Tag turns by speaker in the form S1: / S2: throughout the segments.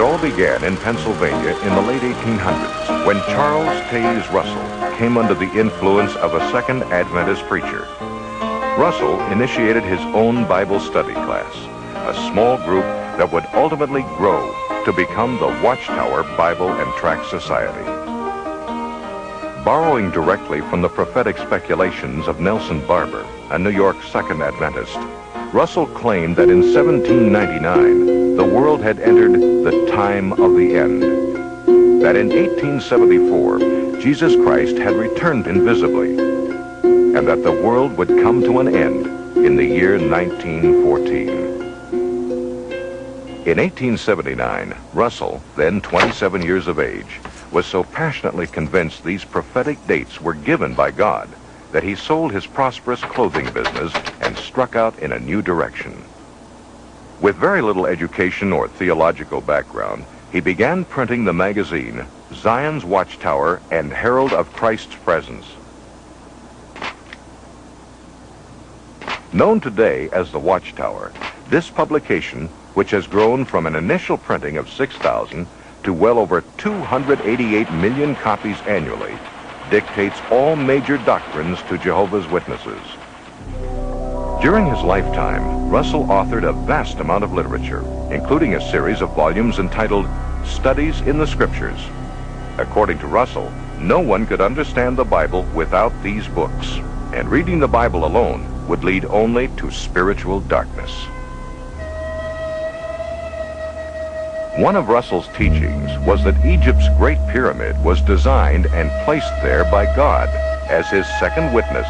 S1: all began in Pennsylvania in the late 1800s when Charles Taze Russell came under the influence of a Second Adventist preacher. Russell initiated his own Bible study class, a small group that would ultimately grow to become the Watchtower Bible and Tract Society. Borrowing directly from the prophetic speculations of Nelson Barber, a New York Second Adventist, Russell claimed that in 1799, the world had entered the time of the end. That in 1874, Jesus Christ had returned invisibly, and that the world would come to an end in the year 1914. In 1879, Russell, then 27 years of age, was so passionately convinced these prophetic dates were given by God that he sold his prosperous clothing business and struck out in a new direction. With very little education or theological background, he began printing the magazine Zion's Watchtower and Herald of Christ's Presence. Known today as the Watchtower, this publication, which has grown from an initial printing of 6,000 to well over 288 million copies annually, dictates all major doctrines to Jehovah's Witnesses. During his lifetime, Russell authored a vast amount of literature, including a series of volumes entitled Studies in the Scriptures. According to Russell, no one could understand the Bible without these books, and reading the Bible alone would lead only to spiritual darkness. One of Russell's teachings was that Egypt's Great Pyramid was designed and placed there by God as his second witness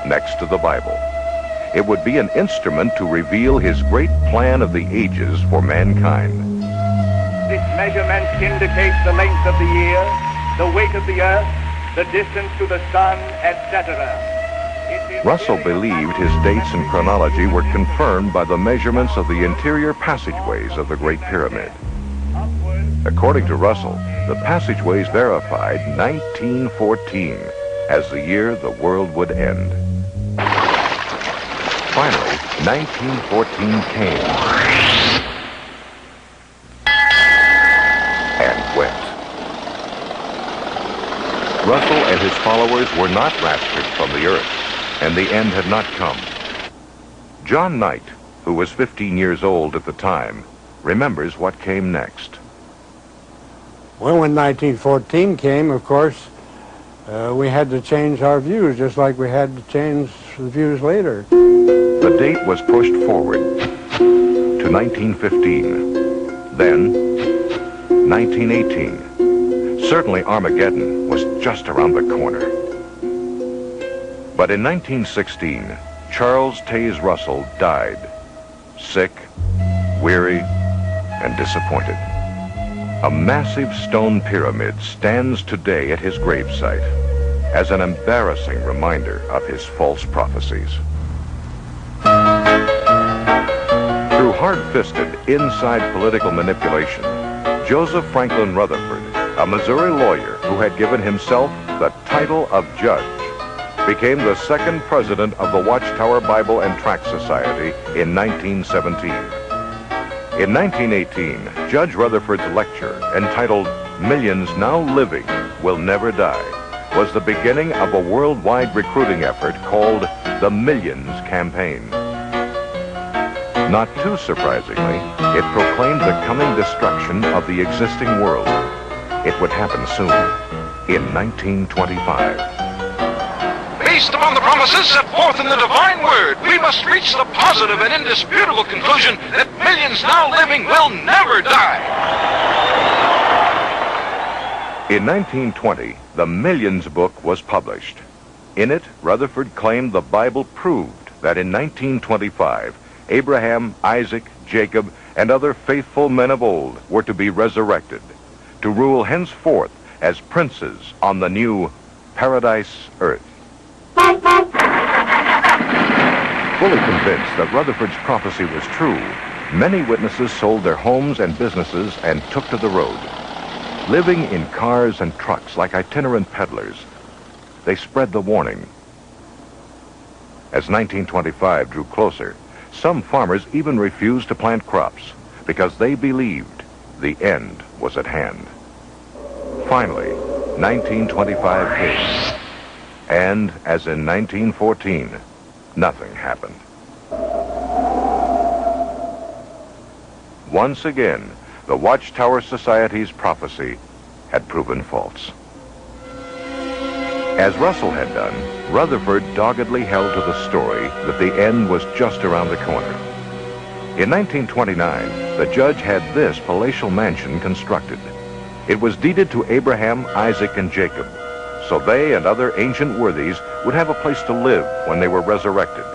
S1: next to the Bible. It would be an instrument to reveal his great plan of the ages for mankind.
S2: This measurement indicates the length of the year, the weight of the earth, the distance to the sun, etc.
S1: Russell believed his dates and chronology were confirmed by the measurements of the interior passageways of the Great Pyramid. According to Russell, the passageways verified 1914 as the year the world would end. Finally, 1914 came and went. Russell and his followers were not raptured from the earth, and the end had not come. John Knight, who was 15 years old at the time, remembers what came next.
S3: Well, when 1914 came, of course, we had to change our views, just like we had to change the views later.
S1: The date was pushed forward to 1915, then 1918. Certainly Armageddon was just around the corner. But in 1916, Charles Taze Russell died, sick, weary, and disappointed. A massive stone pyramid stands today at his gravesite as an embarrassing reminder of his false prophecies. Through hard-fisted, inside political manipulation, Joseph Franklin Rutherford, a Missouri lawyer who had given himself the title of judge, became the second president of the Watchtower Bible and Tract Society in 1917. In 1918, Judge Rutherford's lecture, entitled Millions Now Living Will Never Die, was the beginning of a worldwide recruiting effort called the Millions Campaign. Not too surprisingly, it proclaimed the coming destruction of the existing world. It would happen soon, in 1925.
S4: Based upon the promises set forth in the divine word, we must reach the positive and indisputable conclusion that millions now living will never die.
S1: In 1920, the Millions book was published. In it, Rutherford claimed the Bible proved that in 1925, Abraham, Isaac, Jacob, and other faithful men of old were to be resurrected, to rule henceforth as princes on the new paradise earth. Fully convinced that Rutherford's prophecy was true, many witnesses sold their homes and businesses and took to the road. Living in cars and trucks like itinerant peddlers, they spread the warning. As 1925 drew closer, some farmers even refused to plant crops because they believed the end was at hand. Finally, 1925 came, and as in 1914, nothing happened. Once again, the Watchtower Society's prophecy had proven false. As Russell had done, Rutherford doggedly held to the story that the end was just around the corner. In 1929, the judge had this palatial mansion constructed. It was deeded to Abraham, Isaac, and Jacob, so they and other ancient worthies would have a place to live when they were resurrected.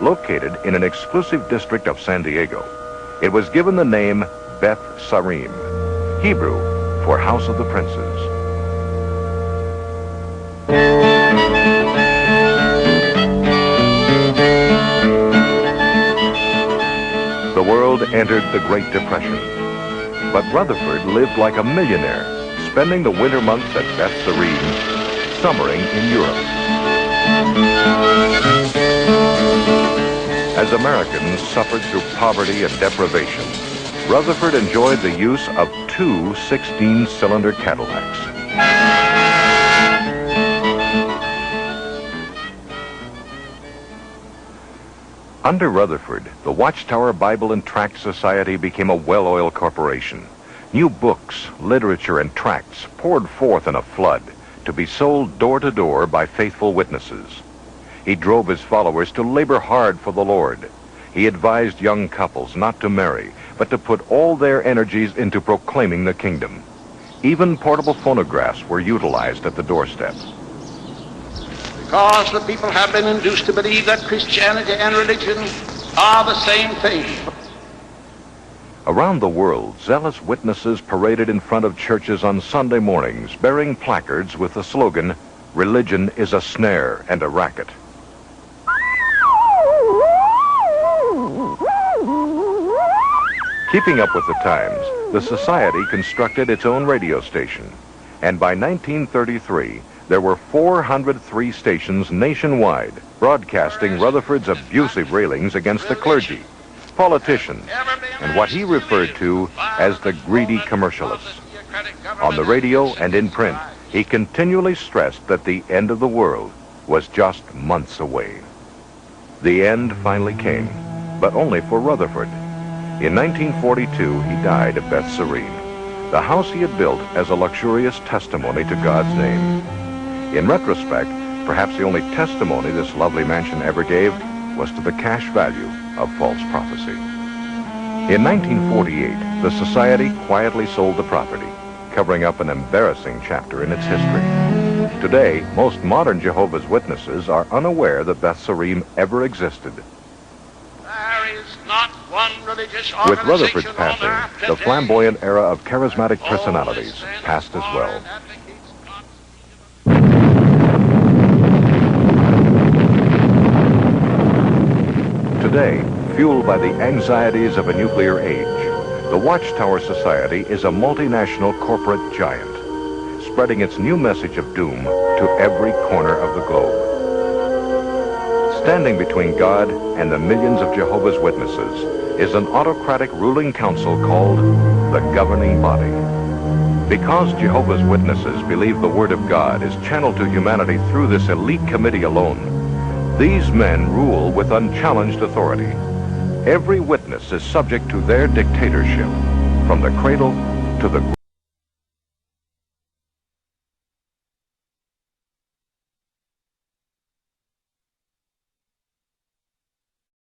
S1: Located in an exclusive district of San Diego, it was given the name Beth Sarim, Hebrew for House of the Princes. The world entered the Great Depression, but Rutherford lived like a millionaire, spending the winter months at Beth Sarim, summering in Europe. As Americans suffered through poverty and deprivation, Rutherford enjoyed the use of two 16-cylinder Cadillacs. Under Rutherford, the Watchtower Bible and Tract Society became a well-oiled corporation. New books, literature, and tracts poured forth in a flood to be sold door to door by faithful witnesses. He drove his followers to labor hard for the Lord. He advised young couples not to marry, but to put all their energies into proclaiming the kingdom. Even portable phonographs were utilized at the doorstep.
S5: Because the people have been induced to believe that Christianity and religion are the same thing.
S1: Around the world, zealous witnesses paraded in front of churches on Sunday mornings, bearing placards with the slogan, "Religion is a snare and a racket." Keeping up with the times, the Society constructed its own radio station, and by 1933, there were 403 stations nationwide broadcasting Rutherford's abusive railings against the clergy, politicians, and what he referred to as the greedy commercialists. On the radio and in print, he continually stressed that the end of the world was just months away. The end finally came, but only for Rutherford. In 1942, he died at Beth Sarim, the house he had built as a luxurious testimony to God's name. In retrospect, perhaps the only testimony this lovely mansion ever gave was to the cash value of false prophecy. In 1948, the Society quietly sold the property, covering up an embarrassing chapter in its history. Today, most modern Jehovah's Witnesses are unaware that Beth Sarim ever existed.
S5: There is not one religious
S1: With Rutherford's
S5: organization on
S1: passing,
S5: earth
S1: the
S5: today
S1: flamboyant era of charismatic personalities passed as well. Today, fueled by the anxieties of a nuclear age, the Watchtower Society is a multinational corporate giant, spreading its new message of doom to every corner of the globe. Standing between God and the millions of Jehovah's Witnesses is an autocratic ruling council called the governing body. Because Jehovah's Witnesses believe the Word of God is channeled to humanity through this elite committee alone, these men rule with unchallenged authority. Every witness is subject to their dictatorship, from the cradle to the grave.